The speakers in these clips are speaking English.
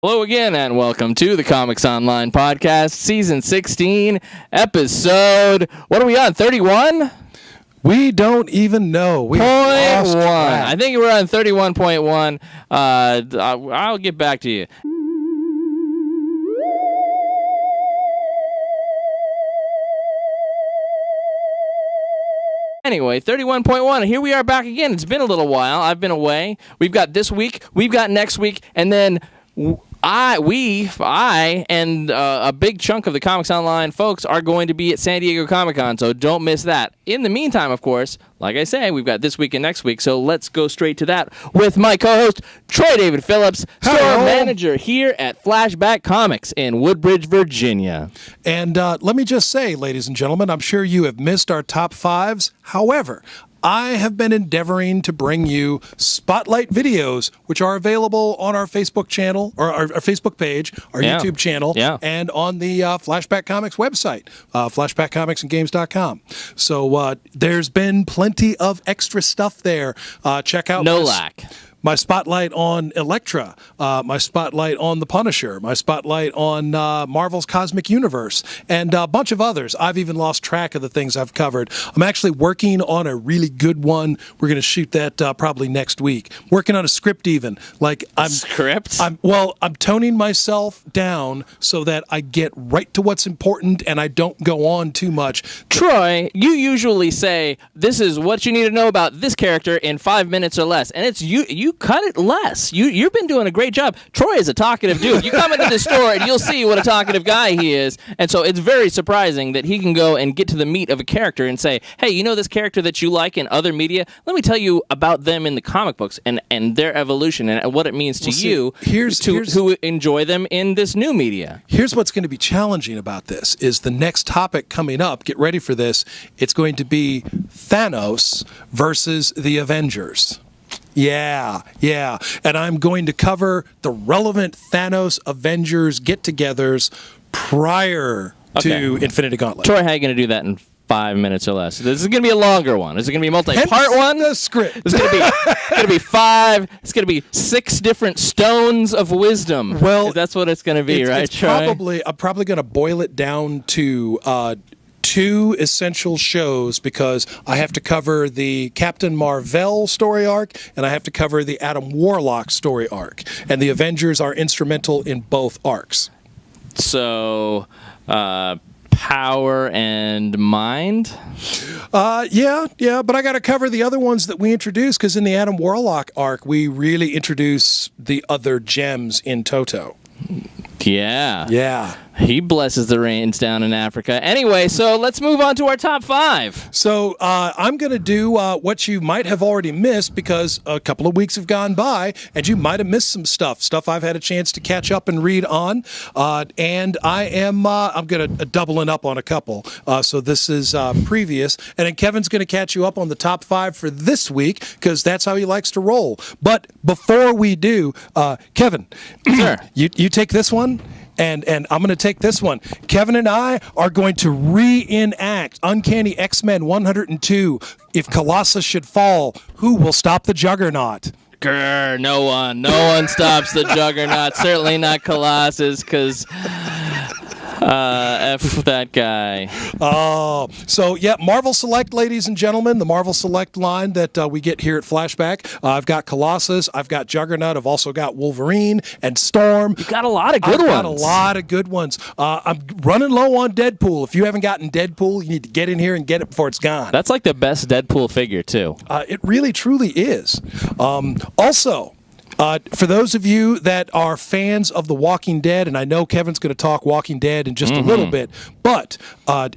Hello again, and welcome to the Comics Online podcast, season 16, episode, what are we on, 31? We don't even know. We lost track. I think we're on 31.1. I'll get back to you. Anyway, 31.1, here we are back again. It's been a little while. I've been away. We've got this week, we've got next week, and then I, and a big chunk of the Comics Online folks are going to be at San Diego Comic-Con, so don't miss that. In the meantime, of course, like I say, we've got this week and next week, so let's go straight to that with my co-host, Troy David Phillips, store manager here at Flashback Comics in Woodbridge, Virginia. And let me just say, ladies and gentlemen, I'm sure you have missed our top fives. However, I have been endeavoring to bring you spotlight videos, which are available on our Facebook channel, or our Facebook page, our YouTube channel, and on the Flashback Comics website, flashbackcomicsandgames.com. So there's been plenty of extra stuff there. Check out my spotlight on Elektra, my spotlight on The Punisher, my spotlight on Marvel's Cosmic Universe, and a bunch of others. I've even lost track of the things I've covered. I'm actually working on a really good one. We're going to shoot that probably next week. Working on a script even. I'm toning myself down so that I get right to what's important and I don't go on too much. Troy, you usually say, this is what you need to know about this character in 5 minutes or less, and it's you cut it less. You've been doing a great job. Troy is a talkative dude. You come into the store and you'll see what a talkative guy he is. And so it's very surprising that he can go and get to the meat of a character and say, hey, you know this character that you like in other media? Let me tell you about them in the comic books and their evolution and what it means to who enjoy them in this new media. Here's what's going to be challenging about this is the next topic coming up. Get ready for this. It's going to be Thanos versus the Avengers. Yeah. And I'm going to cover the relevant Thanos Avengers get-togethers prior to Infinity Gauntlet. Troy, how are you going to do that in 5 minutes or less? This is going to be a longer one. This is going to be a multi-part one. The script. It's going to be 5. It's going to be 6 different stones of wisdom. Well, that's what it's going to be, right, Troy? I'm probably going to boil it down to 2 essential shows because I have to cover the Captain Marvel story arc and I have to cover the Adam Warlock story arc. And the Avengers are instrumental in both arcs. So, power and mind? Yeah, but I got to cover the other ones that we introduced because in the Adam Warlock arc, we really introduce the other gems in toto. Yeah. He blesses the rains down in Africa. Anyway, so let's move on to our top 5. So I'm going to do what you might have already missed because a couple of weeks have gone by and you might have missed some stuff I've had a chance to catch up and read on. And I'm going to doubling up on a couple. So this is previous. And then Kevin's going to catch you up on the top 5 for this week because that's how he likes to roll. But before we do, Kevin, sure. you take this one. And I'm going to take this one. Kevin and I are going to reenact Uncanny X-Men 102. If Colossus should fall, who will stop the Juggernaut? Grr, no one. No one stops the Juggernaut. Certainly not Colossus, because F that guy. Oh, so yeah, Marvel Select, ladies and gentlemen, the Marvel Select line that we get here at Flashback. I've got Colossus, I've got Juggernaut, I've also got Wolverine and Storm. You've got a lot of good ones. I'm running low on Deadpool. If you haven't gotten Deadpool, you need to get in here and get it before it's gone. That's like the best Deadpool figure, too. It really, truly is. Also, for those of you that are fans of The Walking Dead, and I know Kevin's going to talk Walking Dead in just a little bit, but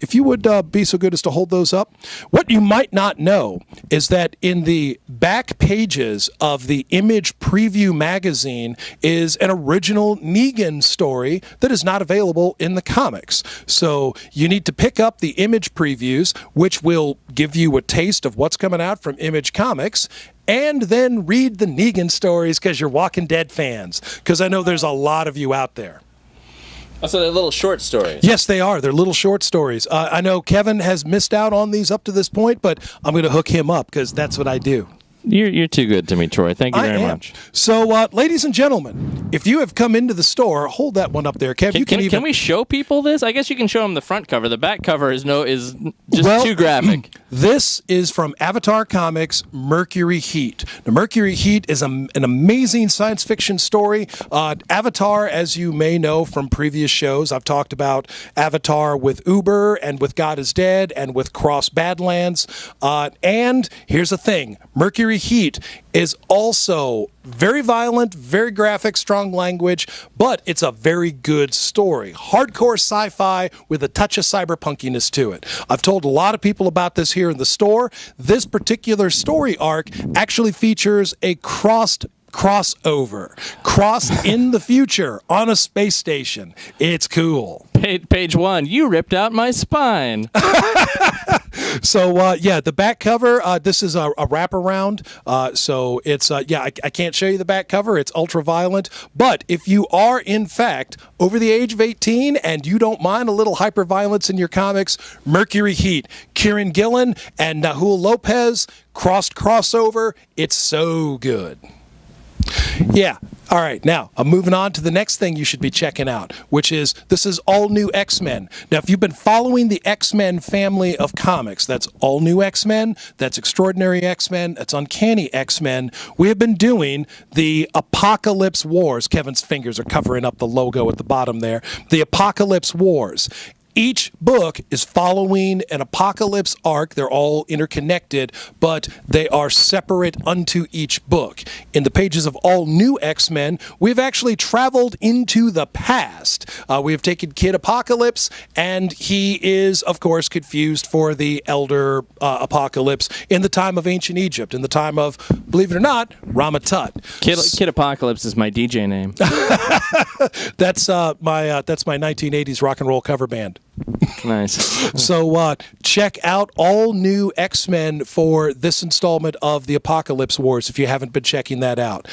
if you would be so good as to hold those up. What you might not know is that in the back pages of the Image Preview magazine is an original Negan story that is not available in the comics. So you need to pick up the Image Previews, which will give you a taste of what's coming out from Image Comics, and then read the Negan stories because you're Walking Dead fans, because I know there's a lot of you out there. Oh, so they're little short stories. Yes, they are. They're little short stories. I know Kevin has missed out on these up to this point, but I'm going to hook him up because that's what I do. You're too good to me, Troy. Thank you very much. So, ladies and gentlemen, if you have come into the store, hold that one up there, Kev. Can we show people this? I guess you can show them the front cover. The back cover is just too graphic. This is from Avatar Comics, Mercury Heat. Now, Mercury Heat is an amazing science fiction story. Avatar, as you may know from previous shows, I've talked about Avatar with Uber and with God is Dead and with Cross Badlands. And here's the thing. Mercury Heat is also very violent, very graphic, strong language, but it's a very good story. Hardcore sci-fi with a touch of cyberpunkiness to it. I've told a lot of people about this here in the store. This particular story arc actually features a crossover. Crossed in the future on a space station. It's cool. Page 1, you ripped out my spine. So, the back cover, this is a wraparound. So it's, I can't show you the back cover. It's ultra violent. But if you are, in fact, over the age of 18 and you don't mind a little hyper violence in your comics, Mercury Heat, Kieran Gillen and Nahul Lopez, crossover. It's so good. Yeah. All right. Now, I'm moving on to the next thing you should be checking out, which is this is All New X-Men. Now, if you've been following the X-Men family of comics, that's All New X-Men, that's Extraordinary X-Men, that's Uncanny X-Men. We have been doing the Apocalypse Wars. Kevin's fingers are covering up the logo at the bottom there. The Apocalypse Wars. Each book is following an apocalypse arc. They're all interconnected, but they are separate unto each book. In the pages of All New X-Men, we've actually traveled into the past. We have taken Kid Apocalypse, and he is, of course, confused for the Elder Apocalypse in the time of ancient Egypt, in the time of, believe it or not, Ramatut. Kid Apocalypse is my DJ name. That's my 1980s rock and roll cover band. Nice. So check out All New X-Men for this installment of the Apocalypse Wars if you haven't been checking that out.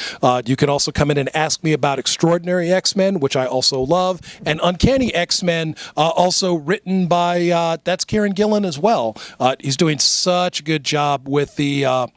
You can also come in and ask me about Extraordinary X-Men, which I also love, and Uncanny X-Men, also written by, that's Kieran Gillen as well. He's doing such a good job with the...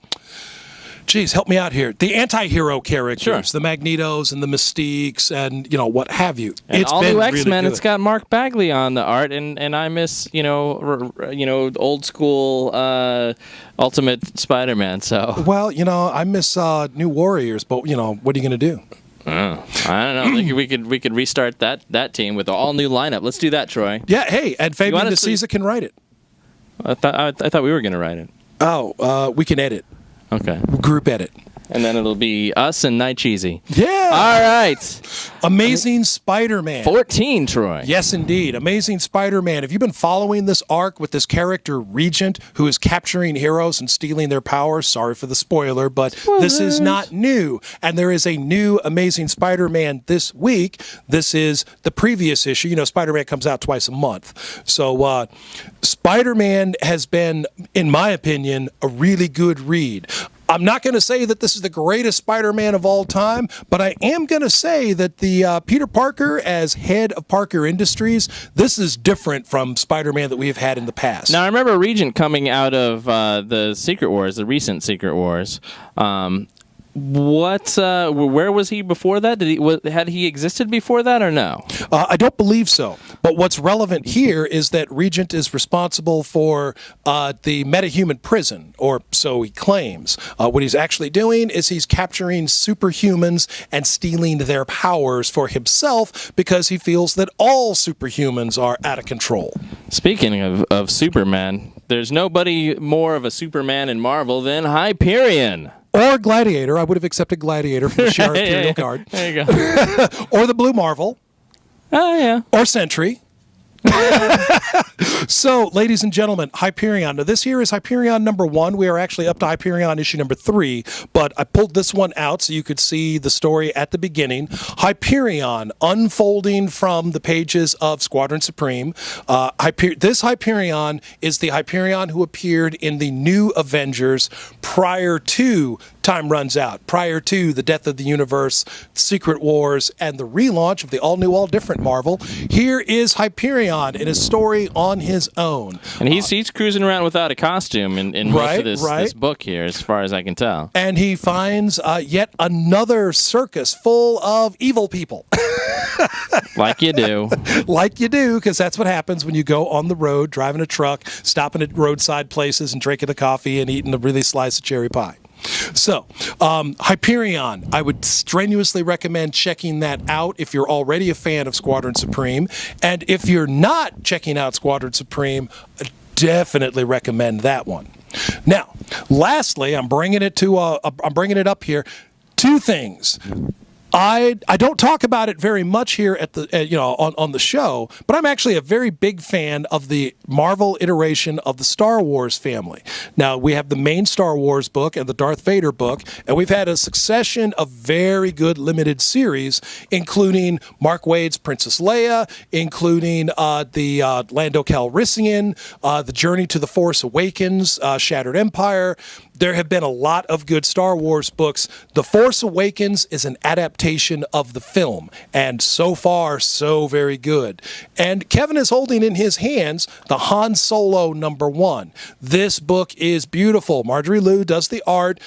Geez, help me out here. The anti-hero characters, sure. The Magnetos and the Mystiques and, what have you. And it's All been New X-Men, really it's got Marc Bagley on the art, and I miss, old school Ultimate Spider-Man, so. Well, I miss New Warriors, but, what are you going to do? I don't know. we could restart that team with an all-new lineup. Let's do that, Troy. Yeah, hey, and Fabian DeCisa can write it. I thought we were going to write it. Oh, we can edit. Okay. Group edit. And then it'll be us and Night Cheesy. Yeah. All right. Amazing Spider-Man. 14, Troy. Yes, indeed. Amazing Spider-Man. Have you been following this arc with this character, Regent, who is capturing heroes and stealing their powers? Sorry for the spoiler, but this is not new. And there is a new Amazing Spider-Man this week. This is the previous issue. Spider-Man comes out twice a month. So Spider-Man has been, in my opinion, a really good read. I'm not going to say that this is the greatest Spider-Man of all time, but I am going to say that the Peter Parker as head of Parker Industries, this is different from Spider-Man that we have had in the past. Now, I remember Regent coming out of the Secret Wars, the recent Secret Wars. Where was he before that? Had he existed before that or no? I don't believe so. But what's relevant here is that Regent is responsible for the metahuman prison, or so he claims. What he's actually doing is he's capturing superhumans and stealing their powers for himself because he feels that all superhumans are out of control. Speaking of Superman, there's nobody more of a Superman in Marvel than Hyperion. Or Gladiator. I would have accepted Gladiator from the Shire Imperial Guard. There you go. Or the Blue Marvel. Oh, yeah. Or Sentry. So, ladies and gentlemen, Hyperion. Now, this here is Hyperion number 1. We are actually up to Hyperion issue number 3, but I pulled this one out so you could see the story at the beginning. Hyperion unfolding from the pages of Squadron Supreme. This Hyperion is the Hyperion who appeared in the New Avengers prior to Time Runs Out, prior to the Death of the Universe, Secret Wars, and the relaunch of the all-new, all-different Marvel. Here is Hyperion Hyperion in a story on his own. And he's cruising around without a costume in most of this book here, as far as I can tell. And he finds yet another circus full of evil people. Like you do. Like you do, because that's what happens when you go on the road, driving a truck, stopping at roadside places and drinking a coffee and eating a really slice of cherry pie. So, Hyperion, I would strenuously recommend checking that out if you're already a fan of Squadron Supreme. And if you're not checking out Squadron Supreme, I definitely recommend that one. Now, lastly, I'm bringing it up here. Two things. I don't talk about it very much here at the on the show, but I'm actually a very big fan of the Marvel iteration of the Star Wars family. Now, we have the main Star Wars book and the Darth Vader book, and we've had a succession of very good limited series, including Mark Waid's Princess Leia, including the Lando Calrissian, the Journey to the Force Awakens, Shattered Empire. There have been a lot of good Star Wars books. The Force Awakens is an adaptation of the film, and so far, so very good. And Kevin is holding in his hands the Han Solo #1. This book is beautiful. Marjorie Liu does the art,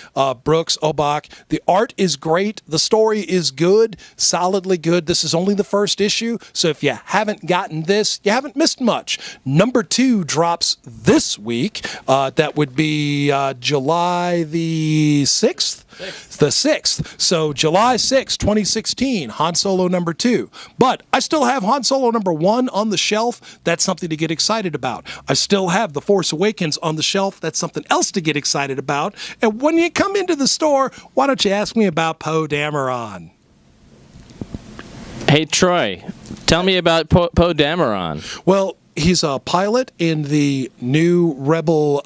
Brooks Obach. The art is great. The story is good, solidly good. This is only the first issue, so if you haven't gotten this, you haven't missed much. #2 drops this week. That would be July the 6th? The 6th. So July 6th, 2016, Han Solo #2. But I still have Han Solo #1 on the shelf. That's something to get excited about. I still have The Force Awakens on the shelf. That's something else to get excited about. And when you come into the store, why don't you ask me about Poe Dameron? Hey, Troy, tell me about Poe Dameron. Well, he's a pilot in the new Rebel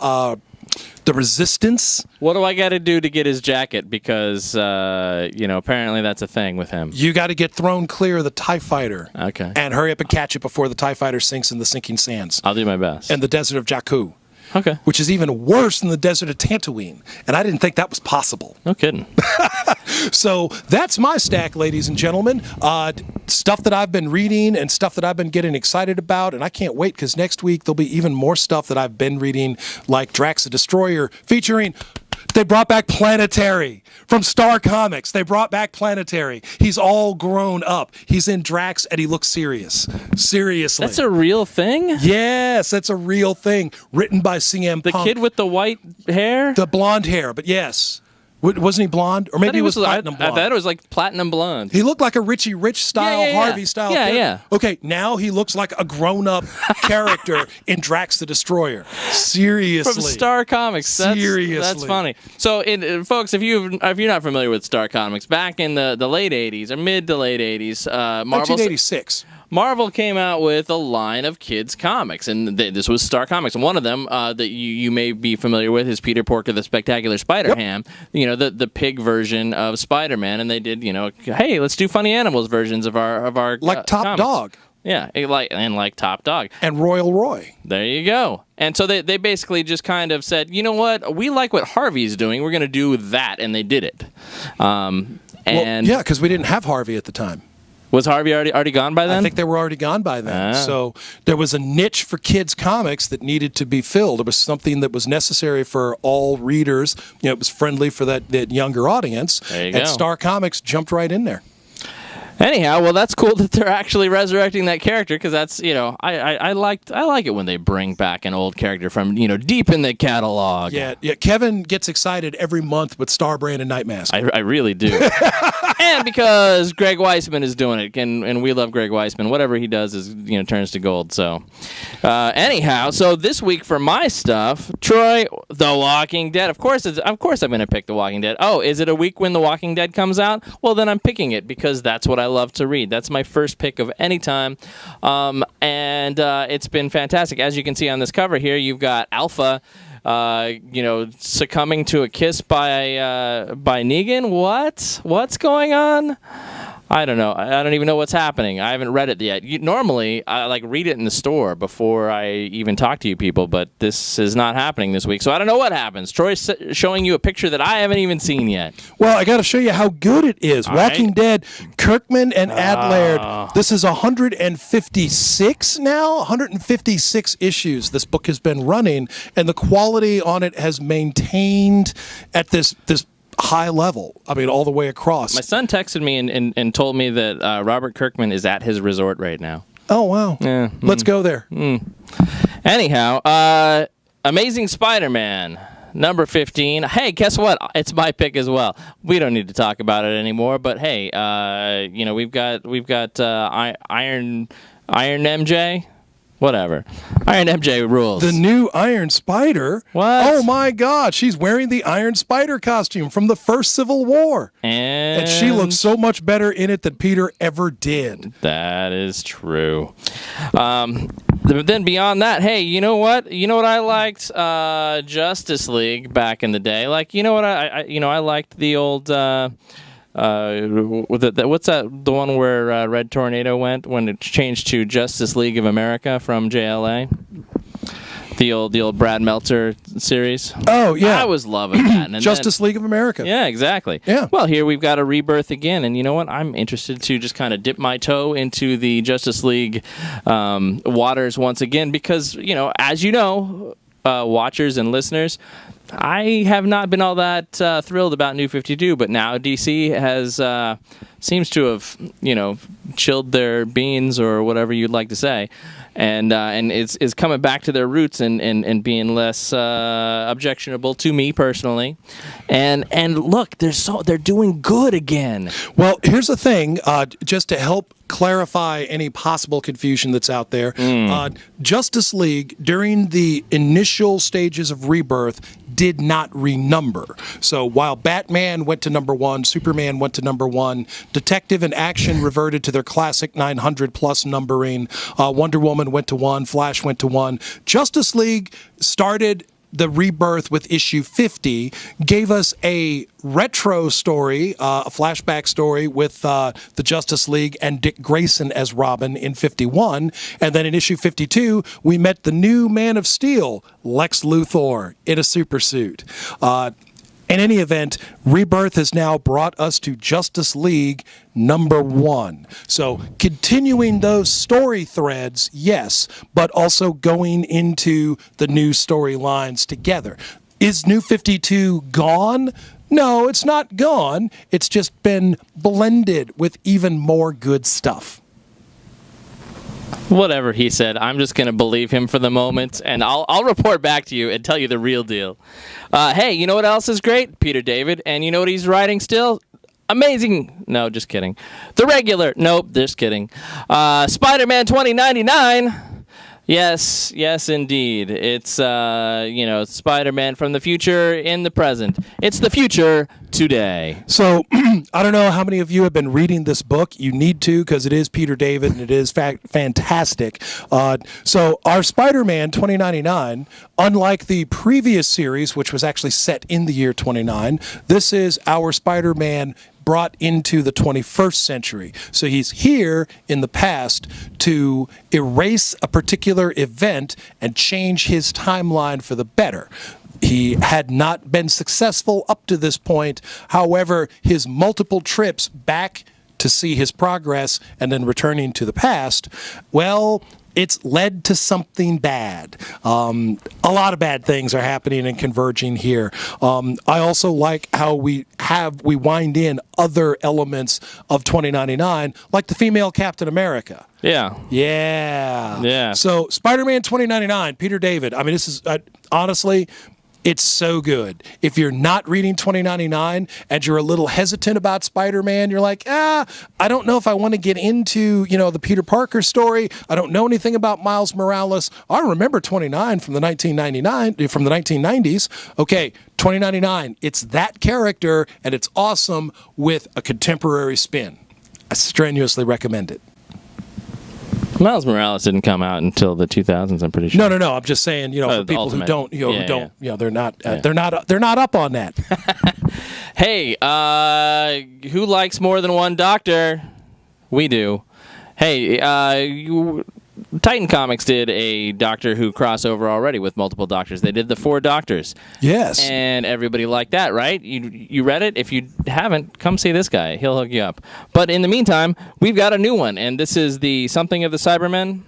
the Resistance. What do I got to do to get his jacket? Because, apparently that's a thing with him. You got to get thrown clear of the TIE Fighter. Okay. And hurry up and catch it before the TIE Fighter sinks in the sinking sands. I'll do my best. And the desert of Jakku. Okay. Which is even worse than the desert of Tatooine. And I didn't think that was possible. No kidding. So that's my stack, ladies and gentlemen. Stuff that I've been reading and stuff that I've been getting excited about. And I can't wait because next week there'll be even more stuff that I've been reading, like Drax the Destroyer, featuring... They brought back Planetary from Star Comics. They brought back Planetary. He's all grown up. He's in Drax and he looks serious. Seriously. That's a real thing? Yes, that's a real thing. Written by CM Punk. The kid with the white hair? The blonde hair, but yes. Wasn't he blonde? Or maybe he was platinum blonde. I thought it was like platinum blonde. He looked like a Richie Rich style, Harvey style character. Yeah. Okay, now he looks like a grown-up character in Drax the Destroyer. Seriously. From Star Comics. Seriously. That's funny. So, folks, if you're not familiar with Star Comics, back in the late 80s, or mid to late 80s, 1986. Marvel came out with a line of kids' comics, and this was Star Comics. And one of them that you may be familiar with is Peter Porker, the Spectacular Spider-Ham, the pig version of Spider-Man. And they did, hey, let's do funny animals versions of our like Top comics. Dog. Yeah, like Top Dog. And Royal Roy. There you go. And so they basically just kind of said, you know what, we like what Harvey's doing, we're going to do that, and they did it. Because we didn't have Harvey at the time. Was Harvey already gone by then? I think they were already gone by then. So there was a niche for kids' comics that needed to be filled. It was something that was necessary for all readers. It was friendly for that younger audience. There you go. And Star Comics jumped right in there. Anyhow, well, that's cool that they're actually resurrecting that character, because that's, I like it when they bring back an old character from, deep in the catalog. Yeah. Kevin gets excited every month with Starbrand and Nightmask. I really do. And because Greg Weisman is doing it, and we love Greg Weisman. Whatever he does is, turns to gold. So, anyhow, so this week for my stuff, Troy, The Walking Dead. Of course I'm going to pick The Walking Dead. Oh, is it a week when The Walking Dead comes out? Well, then I'm picking it because that's what I love to read. That's my first pick of any time, and it's been fantastic. As you can see on this cover here, you've got Alpha, succumbing to a kiss by Negan. What's going on? I don't know. I don't even know what's happening. I haven't read it yet. Normally, I read it in the store before I even talk to you people, but this is not happening this week, so I don't know what happens. Troy's showing you a picture that I haven't even seen yet. Well, I got to show you how good it is. Walking Dead, Kirkman and Adlaird. This is 156 now, 156 issues this book has been running, and the quality on it has maintained at this high level. I mean, all the way across. My son texted me and told me that Robert Kirkman is at his resort right now. Oh, wow. Yeah. Let's go there. Anyhow, Amazing Spider-Man, number 15. Hey, guess what? It's my pick as well. We don't need to talk about it anymore, but hey, we've got Iron MJ. Whatever. Iron MJ rules. The new Iron Spider? What? Oh, my God. She's wearing the Iron Spider costume from the first Civil War. And she looks so much better in it than Peter ever did. That is true. Then beyond that, hey, you know what? You know what I liked? Justice League back in the day. Like, you know what? I liked the old... what's that? The one where Red Tornado went when it changed to Justice League of America from JLA. The old Brad Meltzer series. Oh yeah, I was loving that. And Justice League of America. Yeah, exactly. Yeah. Well, here we've got a Rebirth again, and you know what? I'm interested to just kind of dip my toe into the Justice League waters once again because as you know, watchers and listeners. I have not been all that thrilled about New 52, but now DC has seems to have chilled their beans or whatever you'd like to say, and is coming back to their roots and being less objectionable to me personally, and look, they're doing good again. Well, here's the thing, just to help clarify any possible confusion that's out there. Justice League, during the initial stages of Rebirth, did not renumber. So while Batman went to number 1, Superman went to number 1, Detective and Action reverted to their classic 900-plus numbering, Wonder Woman went to 1, Flash went to 1, Justice League started the Rebirth with issue 50, gave us a retro story, a flashback story with the Justice League and Dick Grayson as Robin in 51. And then in issue 52, we met the new Man of Steel, Lex Luthor, in a supersuit. In any event, Rebirth has now brought us to Justice League number 1. So continuing those story threads, yes, but also going into the new storylines together. Is New 52 gone? No, it's not gone. It's just been blended with even more good stuff. Whatever he said, I'm just going to believe him for the moment, and I'll report back to you and tell you the real deal. Hey, you know what else is great? Peter David, and you know what he's writing still? Amazing. No, just kidding. The Regular. Nope, just kidding. Spider-Man 2099. Yes, indeed. It's, Spider-Man from the future in the present. It's the future today. So, I don't know how many of you have been reading this book. You need to, because it is Peter David, and it is fantastic. So, our Spider-Man 2099, unlike the previous series, which was actually set in the year 29, this is our Spider-Man brought into the 21st century. So he's here in the past to erase a particular event and change his timeline for the better. He had not been successful up to this point. However, his multiple trips back to see his progress and then returning to the past, well, it's led to something bad. A lot of bad things are happening and converging here. I also like how we wind in other elements of 2099, like the female Captain America. Yeah. So Spider-Man 2099, Peter David. I mean, this is honestly, it's so good. If you're not reading 2099 and you're a little hesitant about Spider-Man, you're like, I don't know if I want to get into, the Peter Parker story. I don't know anything about Miles Morales. I remember 29 from the 1990s. Okay, 2099, it's that character, and it's awesome with a contemporary spin. I strenuously recommend it. Miles Morales didn't come out until the 2000s, I'm pretty sure. No. I'm just saying, for people Ultimate. who don't, they're not up on that. Hey, who likes more than one doctor? We do. Hey, Titan Comics did a Doctor Who crossover already with multiple Doctors. They did the 4 Doctors. Yes. And everybody liked that, right? You read it? If you haven't, come see this guy. He'll hook you up. But in the meantime, we've got a new one, and this is the something of the Cybermen.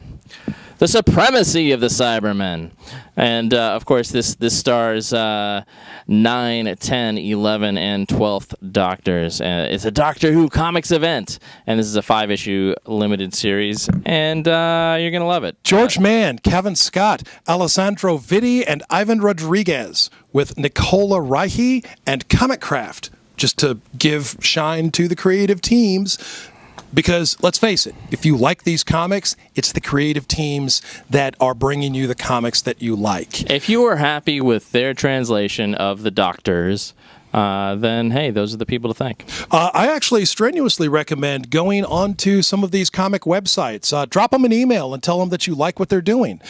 The Supremacy of the Cybermen. And, of course, this stars 9, 10, 11, and 12th Doctors. It's a Doctor Who comics event. And this is a 5-issue limited series. And you're going to love it. George Mann, Kevin Scott, Alessandro Vitti, and Ivan Rodriguez with Nicola Raihi and Comic Craft. Just to give shine to the creative teams. Because, let's face it, if you like these comics, it's the creative teams that are bringing you the comics that you like. If you are happy with their translation of the Doctors, then, hey, those are the people to thank. I actually strenuously recommend going onto some of these comic websites. Drop them an email and tell them that you like what they're doing.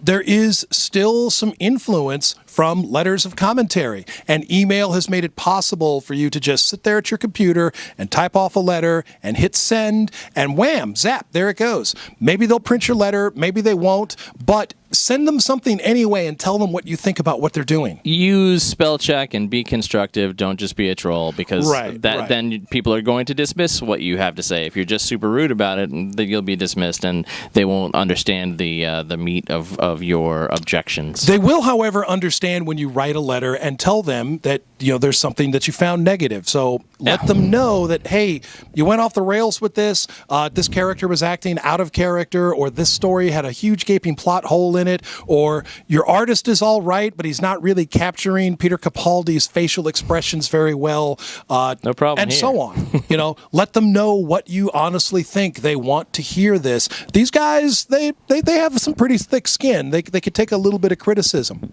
There is still some influence from letters of commentary, and email has made it possible for you to just sit there at your computer and type off a letter and hit send, and wham, zap, there it goes. Maybe they'll print your letter, maybe they won't, but send them something anyway and tell them what you think about what they're doing. Use spell check and be constructive. Don't just be a troll, because then people are going to dismiss what you have to say. If you're just super rude about it, you'll be dismissed, and they won't understand the meat of your objections. They will, however, understand when you write a letter and tell them that there's something that you found negative. So let them know that, hey, you went off the rails with this. This character was acting out of character, or this story had a huge gaping plot hole in it, or your artist is all right, but he's not really capturing Peter Capaldi's facial expressions very well. No problem. And so on. Let them know what you honestly think. They want to hear this. These guys, they have some pretty thick skin. They could take a little bit of criticism.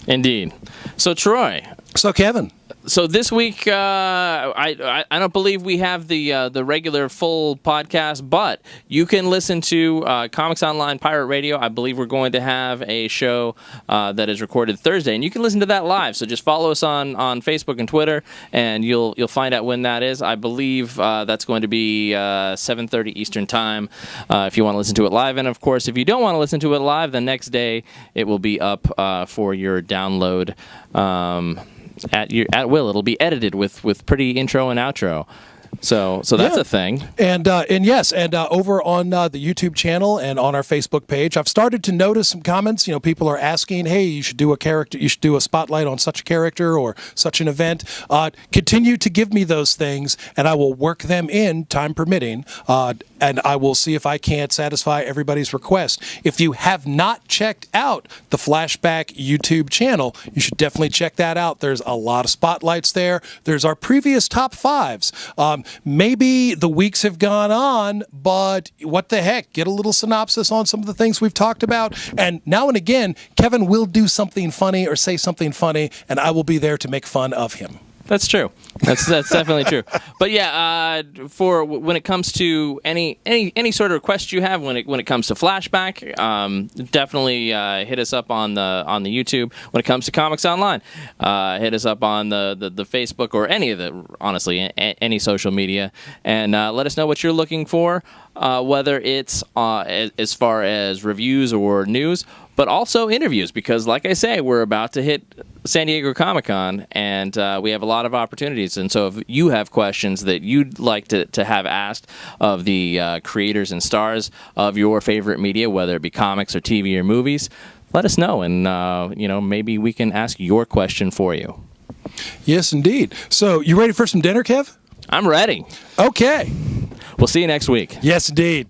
Indeed. So, Troy. So, Kevin. So this week, I don't believe we have the regular full podcast, but you can listen to Comics Online Pirate Radio. I believe we're going to have a show that is recorded Thursday, and you can listen to that live. So just follow us on Facebook and Twitter, and you'll find out when that is. I believe that's going to be 7:30 Eastern Time if you want to listen to it live. And of course, if you don't want to listen to it live, the next day it will be up for your download. At will. It'll be edited with pretty intro and outro. So that's a thing. And yes, over on the YouTube channel and on our Facebook page, I've started to notice some comments. People are asking, hey, you should do a spotlight on such a character or such an event. Continue to give me those things, and I will work them in, time permitting, and I will see if I can't satisfy everybody's request. If you have not checked out the Flashback YouTube channel, you should definitely check that out. There's a lot of spotlights there. There's our previous top 5s. Maybe the weeks have gone on, but what the heck? Get a little synopsis on some of the things we've talked about. And now and again, Kevin will do something funny or say something funny, and I will be there to make fun of him. That's true. That's definitely true. But yeah, for when it comes to any sort of request you have when it comes to Flashback, definitely hit us up on the YouTube. When it comes to Comics Online, hit us up on the Facebook or any of any social media, and let us know what you're looking for, whether it's as far as reviews or news, but also interviews, because like I say, we're about to hit San Diego Comic-Con, and we have a lot of opportunities. And so if you have questions that you'd like to have asked of the creators and stars of your favorite media, whether it be comics or TV or movies, let us know, and maybe we can ask your question for you. Yes, indeed. So you ready for some dinner, Kev? I'm ready. Okay. We'll see you next week. Yes, indeed.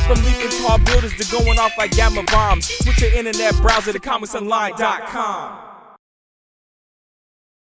From leaping tall buildings to going off like gamma bombs. Switch your internet browser to ComicsOnline.com.